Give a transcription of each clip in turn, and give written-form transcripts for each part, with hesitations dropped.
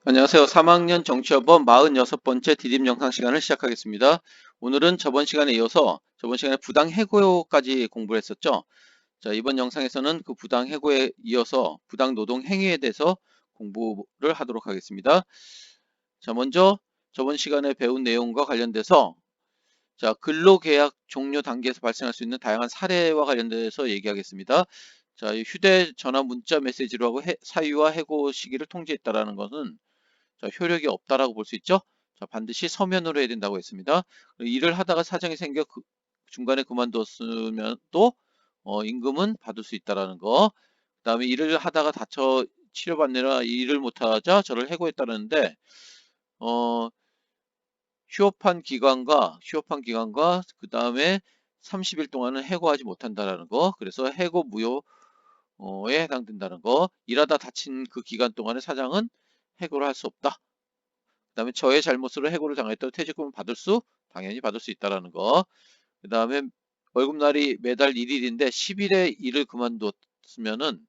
안녕하세요. 3학년 정치여법 46번째 디딤 영상 시간을 시작하겠습니다. 오늘은 저번 시간에 이어서 저번 시간에 부당해고까지 공부를 했었죠. 자, 이번 영상에서는 그 부당해고에 이어서 부당노동 행위에 대해서 공부를 하도록 하겠습니다. 자, 먼저 저번 시간에 배운 내용과 관련돼서 자, 근로계약 종료 단계에서 발생할 수 있는 다양한 사례와 관련돼서 얘기하겠습니다. 자, 이 휴대전화 문자 메시지로 하고 사유와 해고 시기를 통지했다라는 것은 자, 효력이 없다라고 볼 수 있죠. 자, 반드시 서면으로 해야 된다고 했습니다. 일을 하다가 사정이 생겨 중간에 그만뒀으면 또 임금은 받을 수 있다라는 거. 그다음에 일을 하다가 다쳐 치료받느라 일을 못하자 저를 해고했다는데 어, 휴업한 기간과 그다음에 30일 동안은 해고하지 못한다라는 거. 그래서 해고 무효에 해당된다는 거. 일하다 다친 그 기간 동안에 사장은 해고를 할 수 없다. 그다음에 저의 잘못으로 해고를 당했던 퇴직금을 당연히 받을 수 있다라는 거. 그다음에 월급날이 매달 1일인데 10일에 일을 그만뒀으면은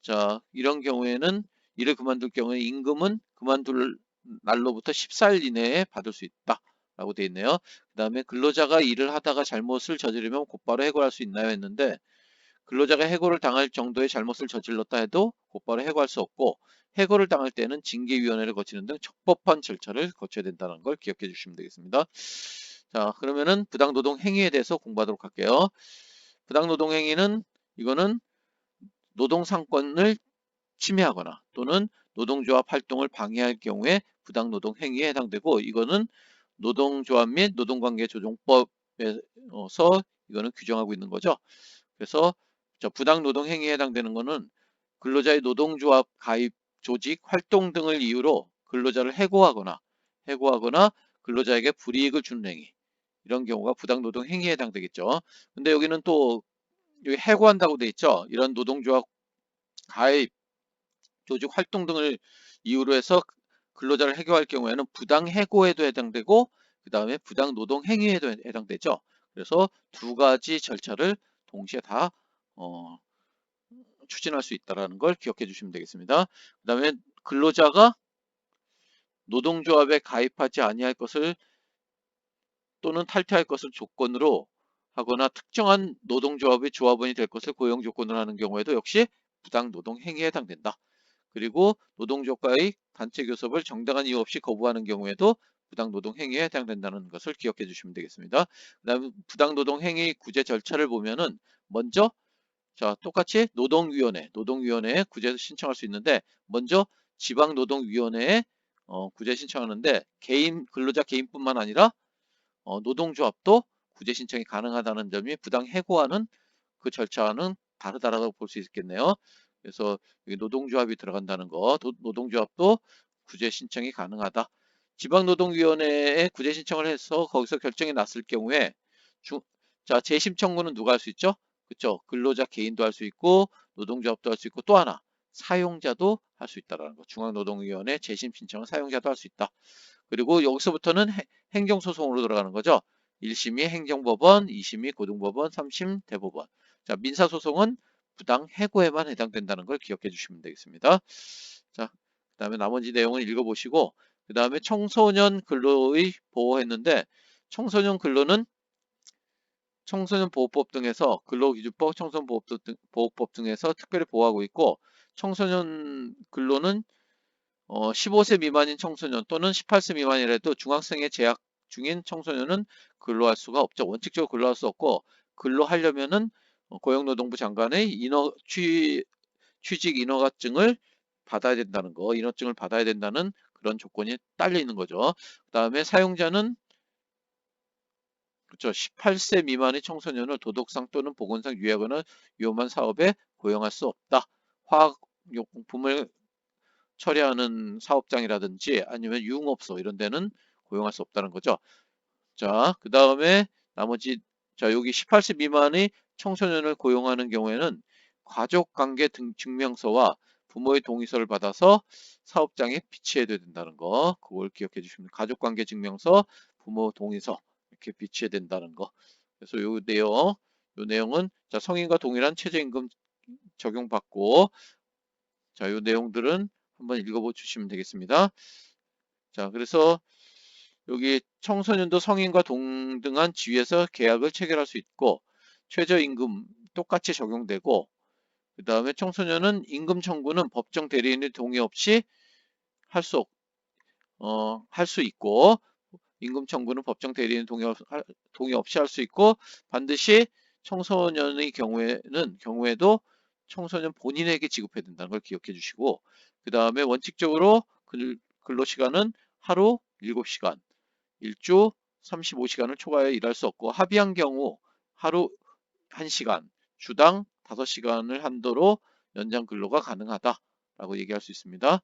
자, 이런 경우에는 일을 그만둘 경우에 임금은 그만둘 날로부터 14일 이내에 받을 수 있다라고 되어 있네요. 그다음에 근로자가 일을 하다가 잘못을 저지르면 곧바로 해고할 수 있나요? 했는데 근로자가 해고를 당할 정도의 잘못을 저질렀다 해도 곧바로 해고할 수 없고 해고를 당할 때는 징계위원회를 거치는 등 적법한 절차를 거쳐야 된다는 걸 기억해 주시면 되겠습니다. 자, 그러면은 부당노동 행위에 대해서 공부하도록 할게요. 부당노동 행위는 이거는 노동상권을 침해하거나 또는 노동조합 활동을 방해할 경우에 부당노동 행위에 해당되고 이거는 노동조합 및 노동관계조정법에서 이거는 규정하고 있는 거죠. 그래서 부당노동 행위에 해당되는 것은 근로자의 노동조합 가입, 조직, 활동 등을 이유로 근로자를 해고하거나 근로자에게 불이익을 주는 행위 이런 경우가 부당노동 행위에 해당되겠죠. 근데 여기는 또 여기 해고한다고 돼 있죠. 이런 노동조합 가입, 조직 활동 등을 이유로 해서 근로자를 해고할 경우에는 부당해고에도 해당되고 그 다음에 부당노동행위에도 해당되죠. 그래서 두 가지 절차를 동시에 다 어, 추진할 수 있다는 걸 기억해 주시면 되겠습니다. 그 다음에 근로자가 노동조합에 가입하지 아니할 것을 또는 탈퇴할 것을 조건으로 하거나 특정한 노동조합의 조합원이 될 것을 고용 조건으로 하는 경우에도 역시 부당노동행위에 해당된다. 그리고 노동조합과의 단체 교섭을 정당한 이유 없이 거부하는 경우에도 부당노동 행위에 해당된다는 것을 기억해 주시면 되겠습니다. 그다음에 부당노동 행위 구제 절차를 보면은 먼저 자, 똑같이 노동위원회에 구제 신청할 수 있는데 먼저 지방노동위원회에 구제 신청하는데 근로자 개인뿐만 아니라 노동조합도 구제 신청이 가능하다는 점이 부당해고와는 그 절차는 다르다라고 볼 수 있겠네요. 그래서 여기 노동조합이 들어간다는 거, 노동조합도 구제 신청이 가능하다. 지방노동위원회에 구제 신청을 해서 거기서 결정이 났을 경우에 자, 재심 청구는 누가 할 수 있죠? 그렇죠. 근로자 개인도 할 수 있고 노동조합도 할 수 있고 또 하나 사용자도 할 수 있다라는 거. 중앙노동위원회 재심 신청은 사용자도 할 수 있다. 그리고 여기서부터는 행정소송으로 들어가는 거죠. 1심이 행정법원, 2심이 고등법원, 3심 대법원. 자, 민사소송은 부당해고에만 해당된다는 걸 기억해 주시면 되겠습니다. 자, 그 다음에 나머지 내용을 읽어보시고 그 다음에 청소년 근로의 보호했는데 청소년 근로는 청소년보호법 등에서 근로기준법, 청소년보호법 등에서 특별히 보호하고 있고 청소년 근로는 15세 미만인 청소년 또는 18세 미만이라도 중학생에 재학 중인 청소년은 근로할 수가 없죠. 원칙적으로 근로할 수 없고 근로하려면은 고용노동부 장관의 취직 인허가증을 받아야 된다는 거, 인허증을 받아야 된다는 그런 조건이 딸려 있는 거죠. 그다음에 사용자는 그렇죠. 18세 미만의 청소년을 도덕상 또는 보건상 유해하거나 위험한 사업에 고용할 수 없다. 화학용품을 처리하는 사업장이라든지 아니면 유흥업소 이런 데는 고용할 수 없다는 거죠. 자, 그 다음에 나머지 자 여기 18세 미만의 청소년을 고용하는 경우에는 가족관계 등 증명서와 부모의 동의서를 받아서 사업장에 비치해야 된다는 거 그걸 기억해 주시면 가족관계 증명서, 부모 동의서 이렇게 비치해야 된다는 거. 그래서 요 내용은 자 성인과 동일한 최저임금 적용받고 자, 요 내용들은 한번 읽어주시면 되겠습니다. 자, 그래서 여기 청소년도 성인과 동등한 지위에서 계약을 체결할 수 있고 최저임금 똑같이 적용되고 그 다음에 청소년은 임금 청구는 법정 대리인의 동의 없이 할 할 수 있고 임금 청구는 법정 대리인 동의 없이 할 수 있고 반드시 청소년의 경우에도 청소년 본인에게 지급해야 된다는 걸 기억해 주시고 그 다음에 원칙적으로 근로시간은 하루 7시간, 일주 35시간을 초과하여 일할 수 없고 합의한 경우 하루 1시간, 주당 5시간을 한도로 연장 근로가 가능하다라고 얘기할 수 있습니다.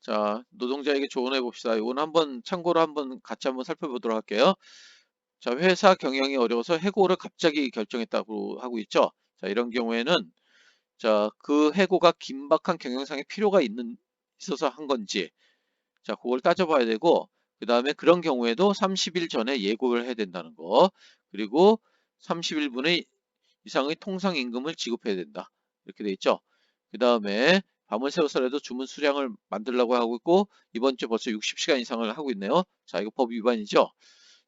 자, 노동자에게 조언해 봅시다. 이건 한번 참고로 같이 한번 살펴보도록 할게요. 자, 회사 경영이 어려워서 해고를 갑자기 결정했다고 하고 있죠. 자, 이런 경우에는 자, 그 해고가 긴박한 경영상의 필요가 있어서 한 건지 자, 그걸 따져봐야 되고 그 다음에 그런 경우에도 30일 전에 예고를 해야 된다는 거 그리고 30일분의 이상의 통상 임금을 지급해야 된다. 이렇게 돼 있죠. 그 다음에 밤을 새워서라도 주문 수량을 만들려고 하고 있고 이번 주 벌써 60시간 이상을 하고 있네요. 자, 이거 법 위반이죠.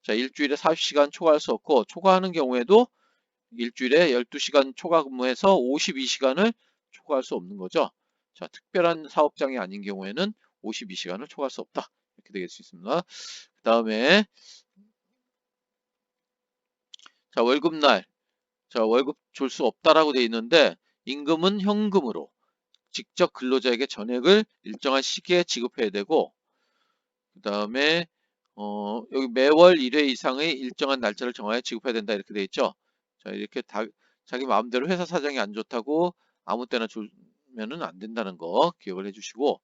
자, 일주일에 40시간 초과할 수 없고 초과하는 경우에도 일주일에 12시간 초과 근무해서 52시간을 초과할 수 없는 거죠. 자, 특별한 사업장이 아닌 경우에는 52시간을 초과할 수 없다. 이렇게 되겠 수 있습니다. 그 다음에 자, 월급날 자, 월급 줄 수 없다라고 돼 있는데 임금은 현금으로 직접 근로자에게 전액을 일정한 시기에 지급해야 되고 그 다음에 여기 매월 1회 이상의 일정한 날짜를 정하여 지급해야 된다 이렇게 돼 있죠. 자, 이렇게 자기 마음대로 회사 사정이 안 좋다고 아무 때나 주면은 안 된다는 거 기억을 해주시고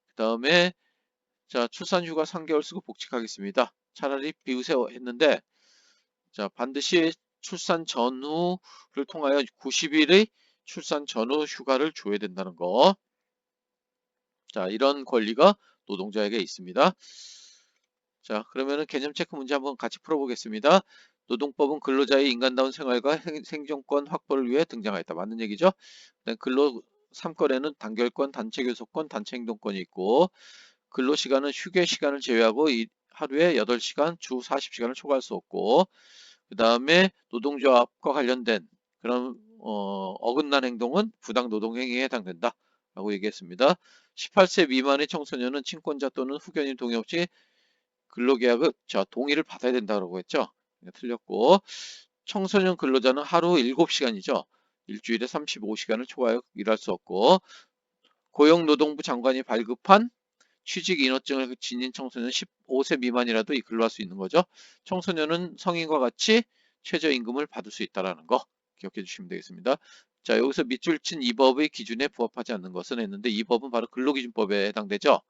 그 다음에 자, 출산휴가 3개월 쓰고 복직하겠습니다. 차라리 비우세요 했는데 자, 반드시 출산 전후를 통하여 90일의 출산 전후 휴가를 줘야 된다는 거. 자, 이런 권리가 노동자에게 있습니다. 자, 그러면은 개념 체크 문제 한번 같이 풀어보겠습니다. 노동법은 근로자의 인간다운 생활과 생존권 확보를 위해 등장하였다. 맞는 얘기죠? 근로 3건에는 단결권, 단체 교섭권, 단체 행동권이 있고 근로시간은 휴게 시간을 제외하고 하루에 8시간, 주 40시간을 초과할 수 없고 그 다음에 노동조합과 관련된 그런 어긋난 행동은 부당 노동행위에 해당된다 라고 얘기했습니다. 18세 미만의 청소년은 친권자 또는 후견인 동의 없이 근로계약을 동의를 받아야 된다고 했죠. 틀렸고 청소년 근로자는 하루 7시간이죠. 일주일에 35시간을 초과하여 일할 수 없고 고용노동부 장관이 발급한 취직 인허증을 지닌 청소년 15세 미만이라도 근로할 수 있는 거죠. 청소년은 성인과 같이 최저임금을 받을 수 있다는 거 기억해 주시면 되겠습니다. 자, 여기서 밑줄 친 이 법의 기준에 부합하지 않는 것은 했는데 이 법은 바로 근로기준법에 해당되죠.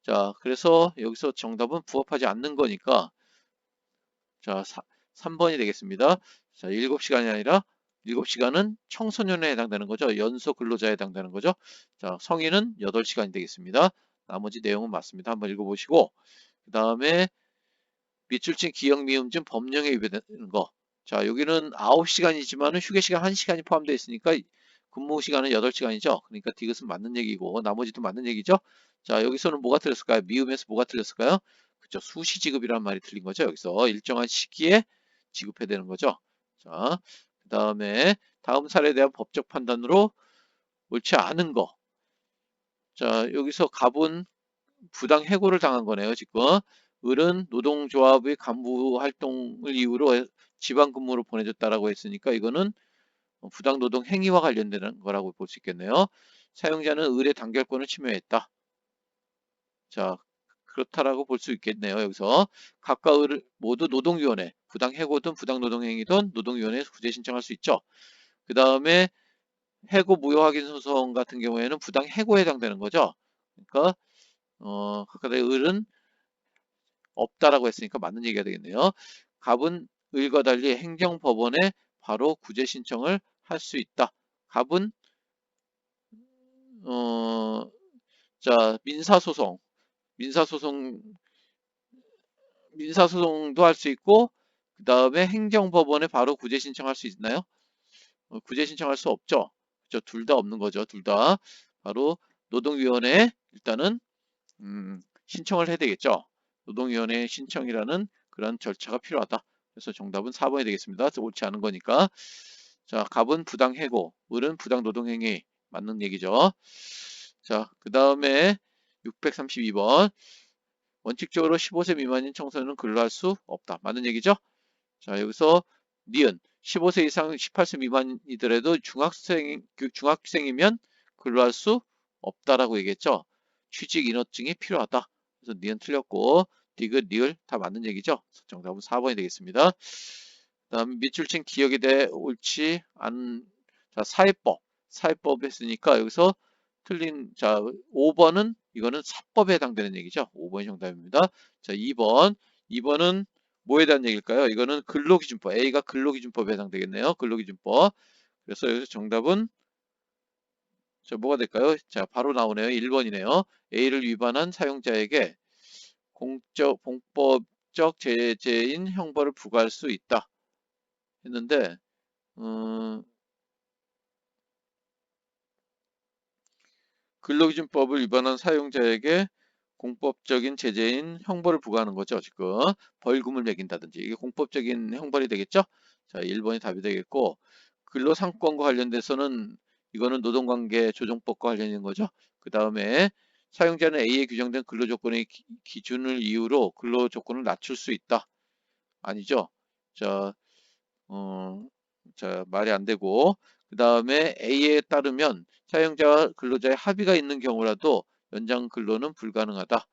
자, 그래서 여기서 정답은 부합하지 않는 거니까 자, 3번이 되겠습니다. 자, 7시간이 아니라 7시간은 청소년에 해당되는 거죠. 연소 근로자에 해당되는 거죠. 자, 성인은 8시간이 되겠습니다. 나머지 내용은 맞습니다. 한번 읽어보시고 그 다음에 밑줄 친 기억 미음진 법령에 위배되는 거. 자, 여기는 9시간이지만 휴게 시간 1시간이 포함되어 있으니까 근무 시간은 8시간이죠. 그러니까 디귿은 맞는 얘기고 나머지도 맞는 얘기죠. 자, 여기서는 뭐가 틀렸을까요? 미음에서 뭐가 틀렸을까요? 그죠. 수시 지급이라는 말이 틀린 거죠. 여기서 일정한 시기에 지급해야 되는 거죠. 자, 그 다음에 다음 사례에 대한 법적 판단으로 옳지 않은 거. 자, 여기서 갑은 부당 해고를 당한 거네요, 지금. 을은 노동조합의 간부 활동을 이유로 지방 근무로 보내줬다라고 했으니까 이거는 부당 노동 행위와 관련되는 거라고 볼 수 있겠네요. 사용자는 을의 단결권을 침해했다. 자, 그렇다라고 볼 수 있겠네요. 여기서 각과 을을 모두 노동위원회, 부당 해고든 부당 노동 행위든 노동위원회에서 구제 신청할 수 있죠. 그 다음에 해고 무효 확인 소송 같은 경우에는 부당 해고에 해당되는 거죠. 그러니까 각각의 을은 없다라고 했으니까 맞는 얘기가 되겠네요. 갑은 을과 달리 행정법원에 바로 구제 신청을 할 수 있다. 갑은 자 민사소송 민사소송도 할 수 있고 그 다음에 행정법원에 바로 구제 신청할 수 있나요? 구제 신청할 수 없죠. 그죠? 둘 다 없는 거죠. 둘 다. 바로 노동위원회에 일단은 신청을 해야 되겠죠. 노동위원회 신청이라는 그런 절차가 필요하다. 그래서 정답은 4번이 되겠습니다. 옳지 않은 거니까. 자, 갑은 부당해고, 을은 부당노동행위 맞는 얘기죠. 자, 그 다음에 632번. 원칙적으로 15세 미만인 청소년은 근로할 수 없다. 맞는 얘기죠? 자, 여기서 니은 15세 이상 18세 미만이더라도 중학생이면 근로할 수 없다라고 얘기했죠. 취직 인허증이 필요하다. 그래서 니은 틀렸고 디귿, 리을 다 맞는 얘기죠. 정답은 4번이 되겠습니다. 그다음 밑줄친 기억에 대해 옳지 않은 자, 사회법 했으니까 여기서 틀린 자 5번은 이거는 사법에 해당되는 얘기죠. 5번이 정답입니다. 자, 2번은 뭐에 대한 얘기일까요? 이거는 근로기준법. A가 근로기준법에 해당되겠네요. 근로기준법. 그래서 여기서 정답은 자, 뭐가 될까요? 자, 바로 나오네요. 1번이네요. A를 위반한 사용자에게 공법적 제재인 형벌을 부과할 수 있다. 했는데, 근로기준법을 위반한 사용자에게 공법적인 제재인 형벌을 부과하는 거죠. 지금 벌금을 매긴다든지 이게 공법적인 형벌이 되겠죠. 자, 1번이 답이 되겠고 근로상권과 관련돼서는 이거는 노동관계 조정법과 관련된 거죠. 그 다음에 사용자는 A에 규정된 근로조건의 기준을 이유로 근로조건을 낮출 수 있다. 아니죠. 자, 어, 자, 말이 안 되고, 그 다음에 A에 따르면 사용자와 근로자의 합의가 있는 경우라도 연장 근로는 불가능하다.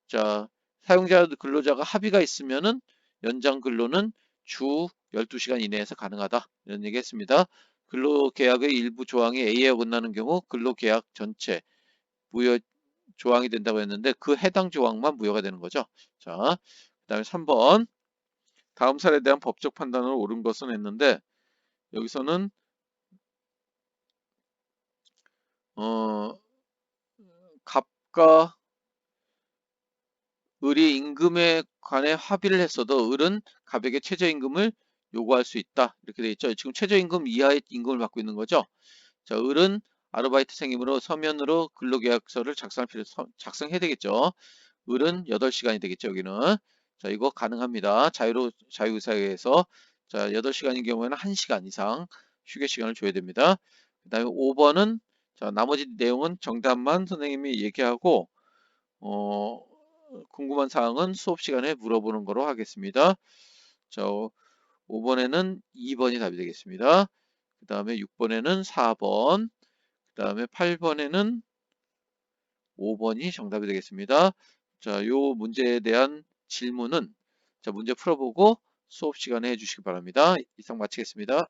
자, 사용자 근로자가 합의가 있으면은 연장 근로는 주 12시간 이내에서 가능하다. 이런 얘기 했습니다. 근로계약의 일부 조항이 A에 어긋나는 경우 근로계약 전체 무효 조항이 된다고 했는데 그 해당 조항만 무효가 되는 거죠. 자, 그 다음에 3번. 다음 사례에 대한 법적 판단을 옳은 것은 했는데 여기서는 어, 갑과 을이 임금에 관해 합의를 했어도 을은 갑에게 최저임금을 요구할 수 있다. 이렇게 돼 있죠. 지금 최저임금 이하의 임금을 받고 있는 거죠. 자, 을은 아르바이트생이므로 서면으로 근로계약서를 작성해야 되겠죠. 을은 8시간이 되겠죠, 여기는. 자, 이거 가능합니다. 자유의사에 의해서. 자, 8시간인 경우에는 1시간 이상 휴게 시간을 줘야 됩니다. 그 다음에 5번은, 자, 나머지 내용은 정답만 선생님이 얘기하고, 어, 궁금한 사항은 수업 시간에 물어보는 거로 하겠습니다. 자, 5번에는 2번이 답이 되겠습니다. 그 다음에 6번에는 4번, 그 다음에 8번에는 5번이 정답이 되겠습니다. 자, 요 문제에 대한 질문은 자, 문제 풀어보고 수업 시간에 해주시기 바랍니다. 이상 마치겠습니다.